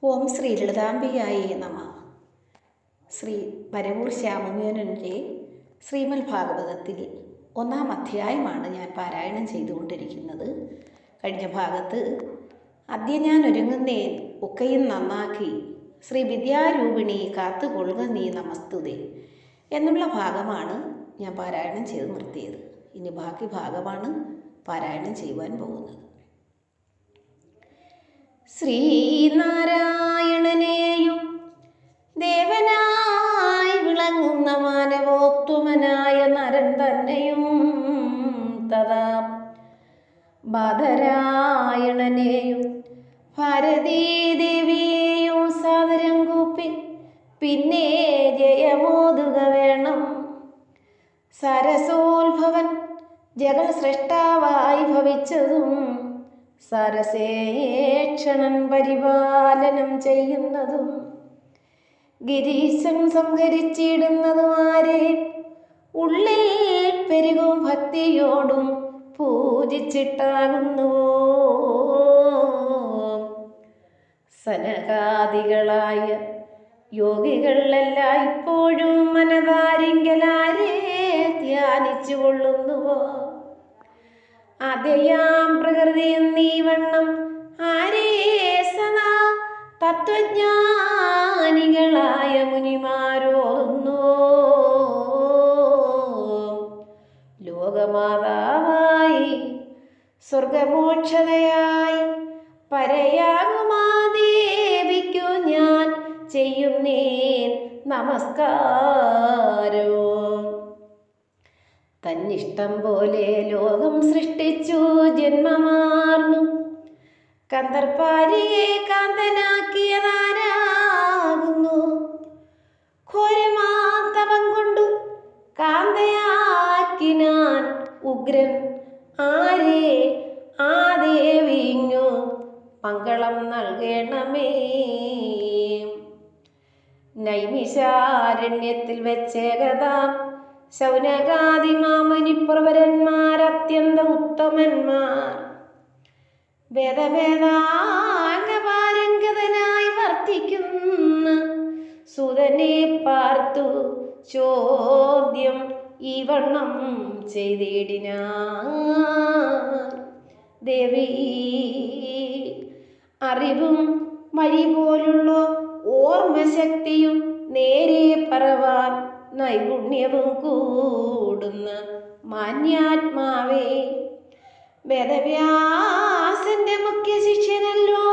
ഓം ശ്രീ ലളിതാംബികായേ നമഃ. ശ്രീ പരവൂർ ശ്യാമമേനോൻ്റെ ശ്രീമദ് ഭാഗവതത്തിൽ 1-ാം അധ്യായമാണ് ഞാൻ പാരായണം ചെയ്തുകൊണ്ടിരിക്കുന്നത്. കഴിഞ്ഞ ഭാഗത്ത് അദ്യ ഞാൻ ഒരുങ്ങുന്നേൻ ഒക്കെയും നന്നാക്കി ശ്രീ വിദ്യാരൂപിണി കാത്തുകൊള്ളുക നീ നമസ്തുതേ എന്നുള്ള ഭാഗമാണ് ഞാൻ പാരായണം ചെയ്ത് നിർത്തിയത്. ഇനി ബാക്കി ഭാഗമാണ് പാരായണം ചെയ്യുവാൻ പോകുന്നത്. ശ്രീനാരായണനെയും ദേവനായി വിളങ്ങുന്ന മാനവോത്തമനായ നരൻ തന്നെയും തഥാ ബാധരായണനെയും ഭാരതീദേവിയെയും സാദരം കൂപ്പി പിന്നെ ജയമോതുക വേണം. സരസോത്ഭവൻ ജഗൽ സൃഷ്ടാവായി ഭവിച്ചതും സരസേക്ഷണൻ പരിപാലനം ചെയ്യുന്നതും ഗിരീശം സംഹരിച്ചിടുന്നതും ആരെ ഉള്ളിൽ പെരുകും ഭക്തിയോടും പൂജിച്ചിട്ടാകുന്നുവോ. സനകാദികളായ യോഗികളെല്ലാം ഇപ്പോഴും മനതാരിങ്കലാരെ ധ്യാനിച്ചു കൊള്ളുന്നുവോ. അതയാം പ്രകൃതി എന്നീ വണ്ണം ആരേ സദാ തത്വജ്ഞാനികളായ മുനിമാരോതുന്നു. ലോകമാതാവായി സ്വർഗമോക്ഷതയായി പരയാകുമാദേവിക്കു ഞാൻ ചെയ്യുന്നേൻ നമസ്കാരവും. തന്നിഷ്ടം പോലെ ലോകം സൃഷ്ടിച്ചു ജന്മമാർന്നു കന്ദർപ്പാരിയെ കാന്തനാക്കിയതാരാകുന്നു. ഘോരമാതപം കൊണ്ടു കാന്തയാക്കിനാൻ ഉഗ്രൻ ആരെ ആ ദേവിങ്ങു മംഗളം നൽകണമേ. നൈമിഷാരണ്യത്തിൽ വെച്ചേകതാം ശൗനകാദി മാമുനിപ്രവരന്മാർ അത്യന്ത ഉത്തമന്മാർ വേദവേദാംഗപാരംഗതനായി വർത്തിക്കുന്ന സുതനെ പാർത്തു ചോദ്യം ഈ വണ്ണം ചെയ്തിടിനാർ. ദേവി അറിവും മഴി പോലുള്ള ഓർമ്മശക്തിയും നേരെ പറവാൻ നൈപുണ്യവും കൂടുന്ന മാന്യാത്മാവേ, വേദവ്യാസന്റെ മുഖ്യ ശിഷ്യനല്ലോ